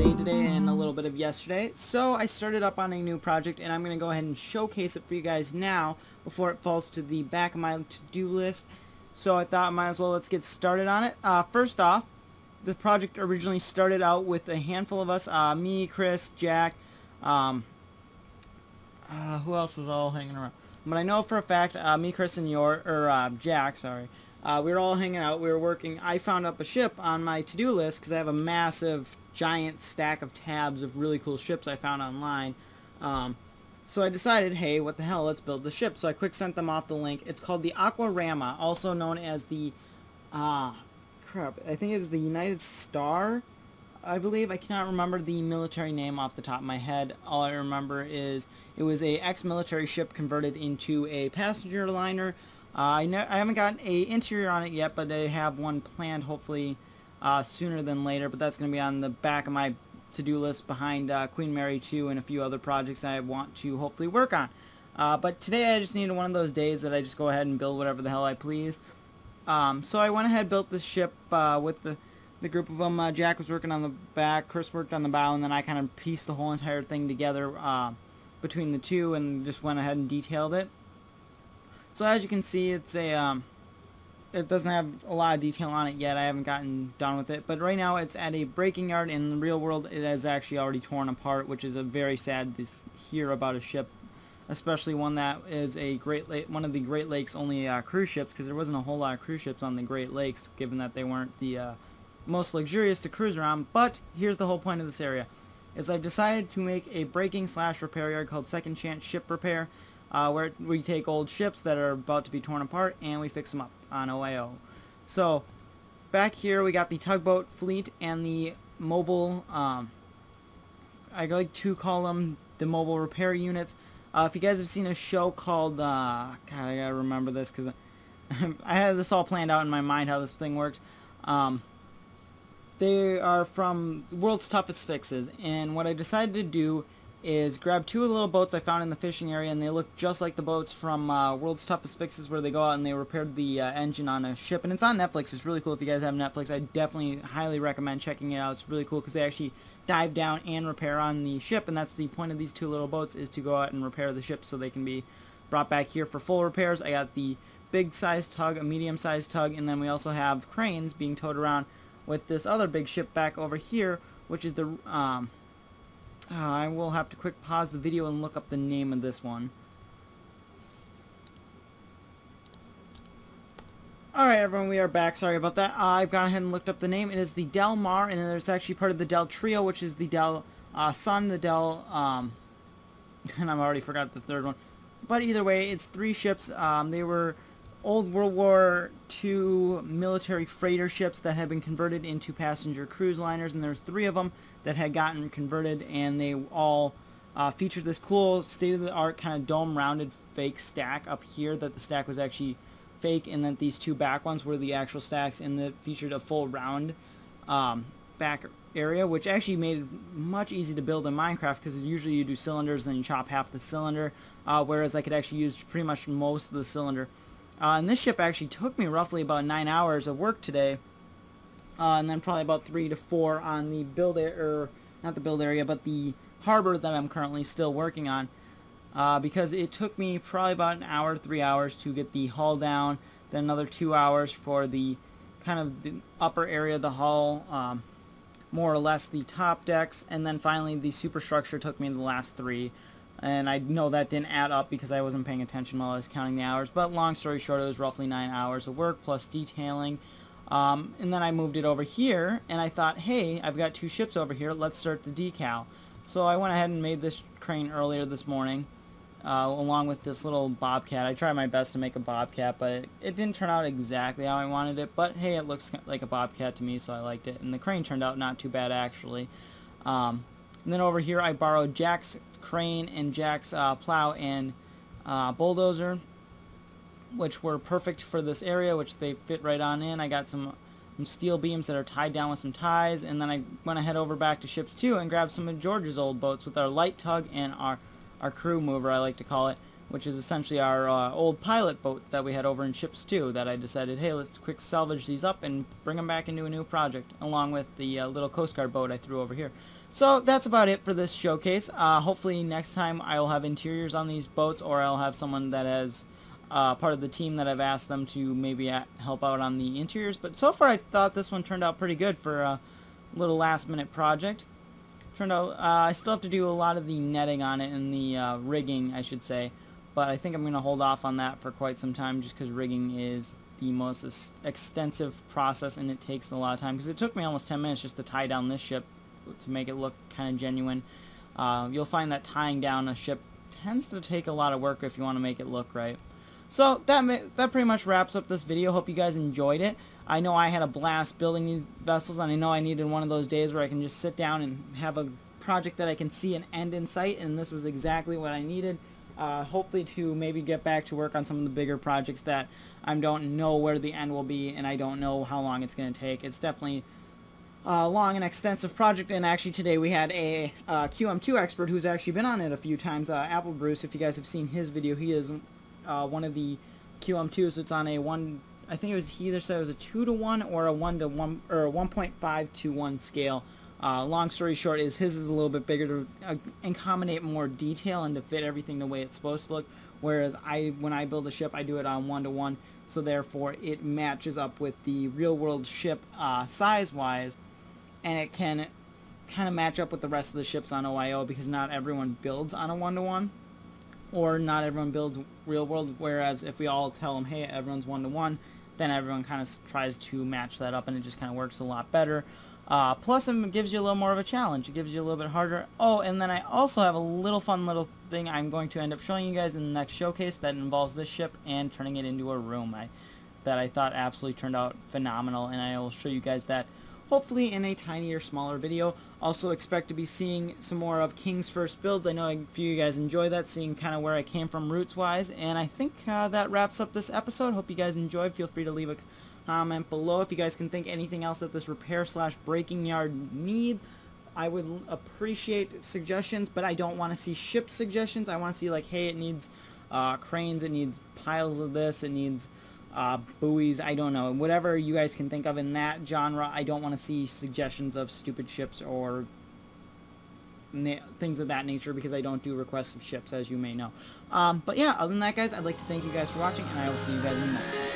day today and a little bit of yesterday. So I started up on a new project and I'm going to go ahead and showcase it for you guys now before it falls to the back of my to-do list. So I thought might as well let's get started on it. First off, the project originally started out with a handful of us, me, Chris, Jack, who else was all hanging around? But I know for a fact, me, Chris, and Jack, sorry, we were all hanging out, we were working. I found up a ship on my to-do list because I have a massive, giant stack of tabs of really cool ships I found online. So I decided, hey, what the hell, let's build the ship. So I quick sent them off the link. It's called the Aquarama, also known as the, I think it's the United Star, I believe. I cannot remember the military name off the top of my head. All I remember is it was a ex-military ship converted into a passenger liner. I haven't gotten a interior on it yet, but I have one planned hopefully sooner than later. But that's going to be on the back of my to-do list behind Queen Mary 2 and a few other projects I want to hopefully work on. But today I just needed one of those days that I just go ahead and build whatever the hell I please. So I went ahead and built this ship with the group of them. Jack was working on the back, Chris worked on the bow, and then I kind of pieced the whole entire thing together between the two and just went ahead and detailed it. So as you can see, it's a it doesn't have a lot of detail on it yet. I haven't gotten done with it, but right now it's at a breaking yard. In the real world, it is actually already torn apart, which is a very sad to hear about a ship, especially one that is a one of the Great Lakes only cruise ships, because there wasn't a whole lot of cruise ships on the Great Lakes, given that they weren't the most luxurious to cruise around. But here's the whole point of this area, is I've decided to make a breaking/repair yard called Second Chance Ship Repair, where we take old ships that are about to be torn apart and we fix them up on OAO. So back here we got the tugboat fleet and the mobile, I like to call them the mobile repair units. If you guys have seen a show called, God, I gotta remember this because I had this all planned out in my mind how this thing works. They are from World's Toughest Fixes, and what I decided to do is grab two of the little boats I found in the fishing area, and they look just like the boats from World's Toughest Fixes, where they go out and they repaired the engine on a ship. And it's on Netflix. It's really cool. If you guys have Netflix, I definitely highly recommend checking it out. It's really cool because they actually dive down and repair on the ship, and that's the point of these two little boats, is to go out and repair the ship so they can be brought back here for full repairs. I got the big size tug, a medium size tug, and then we also have cranes being towed around with this other big ship back over here, which is the I will have to quick pause the video and look up the name of this one. Alright everyone, we are back. Sorry about that. I've gone ahead and looked up the name. It is the Del Mar, and it's actually part of the Del Trio, which is the Del Sun, the Del, and I've already forgot the third one. But either way, it's three ships. They were old World War II military freighter ships that had been converted into passenger cruise liners, and there's three of them that had gotten converted, and they all featured this cool state-of-the-art kind of dome-rounded fake stack up here, that the stack was actually fake, and that these two back ones were the actual stacks, and that featured a full round back area, which actually made it much easier to build in Minecraft, because usually you do cylinders and then you chop half the cylinder, whereas I could actually use pretty much most of the cylinder. And this ship actually took me roughly about 9 hours of work today, and then probably about 3 to 4 on the build area, not the build area, but the harbor that I'm currently still working on, because it took me probably about an hour, 3 hours to get the hull down, then another 2 hours for the kind of the upper area of the hull, more or less the top decks, and then finally the superstructure took me the last 3. And I know that didn't add up because I wasn't paying attention while I was counting the hours, but long story short, it was roughly 9 hours of work plus detailing. And then I moved it over here, and I thought, hey, I've got two ships over here, let's start the decal. So I went ahead and made this crane earlier this morning, along with this little bobcat. I tried my best to make a bobcat, but it didn't turn out exactly how I wanted it, but hey, it looks like a bobcat to me, so I liked it. And the crane turned out not too bad, actually. And then over here I borrowed Jack's crane and Jack's plow and bulldozer, which were perfect for this area, which they fit right on in. I got some steel beams that are tied down with some ties, and then I went ahead over back to ships 2 and grabbed some of George's old boats with our light tug and our crew mover, I like to call it, which is essentially our old pilot boat that we had over in Ships 2 that I decided, hey, let's quick salvage these up and bring them back into a new project, along with the little Coast Guard boat I threw over here. So that's about it for this showcase. Hopefully next time I'll have interiors on these boats, or I'll have someone that has part of the team that I've asked them to maybe help out on the interiors. But so far I thought this one turned out pretty good for a little last minute project. Turned out, I still have to do a lot of the netting on it and the rigging, I should say. But I think I'm going to hold off on that for quite some time, just because rigging is the most extensive process and it takes a lot of time. Because it took me almost 10 minutes just to tie down this ship to make it look kind of genuine. You'll find that tying down a ship tends to take a lot of work if you want to make it look right. So that pretty much wraps up this video. Hope you guys enjoyed it. I know I had a blast building these vessels, and I know I needed one of those days where I can just sit down and have a project that I can see an end in sight, and this was exactly what I needed. Hopefully to maybe get back to work on some of the bigger projects that I don't know where the end will be, and I don't know how long it's going to take. It's definitely a long and extensive project, and actually today we had a QM2 expert who's actually been on it a few times, Apple Bruce. If you guys have seen his video, he is one of the QM2s. It's on a I think it was, he either said it was a 2-to-1 or a 1-to-1 or a 1.5-to-1 scale. Long story short is his is a little bit bigger to accommodate more detail and to fit everything the way it's supposed to look, whereas when I build a ship I do it on 1-to-1, so therefore it matches up with the real world ship size wise, and it can kind of match up with the rest of the ships on OIO, because not everyone builds on a 1-to-1, or not everyone builds real world, whereas if we all tell them, hey, everyone's 1-to-1, then everyone kind of tries to match that up, and it just kind of works a lot better. Plus it gives you a little more of a challenge. It gives you a little bit harder. Oh, and then I also have a little fun little thing I'm going to end up showing you guys in the next showcase that involves this ship and turning it into a room that I thought absolutely turned out phenomenal, and I will show you guys that hopefully in a tinier, smaller video. Also expect to be seeing some more of King's First Builds. I know a few of you guys enjoy that, seeing kind of where I came from roots-wise. And I think that wraps up this episode. Hope you guys enjoyed. Feel free to leave a comment below if you guys can think anything else that this repair/breaking yard needs. I would appreciate suggestions, but I don't want to see ship suggestions. I want to see, like, hey, it needs cranes, it needs piles of this, it needs buoys, I don't know. Whatever you guys can think of in that genre. I don't want to see suggestions of stupid ships or things of that nature, because I don't do requests of ships, as you may know. But yeah, other than that, guys, I'd like to thank you guys for watching, and I will see you guys in the next one.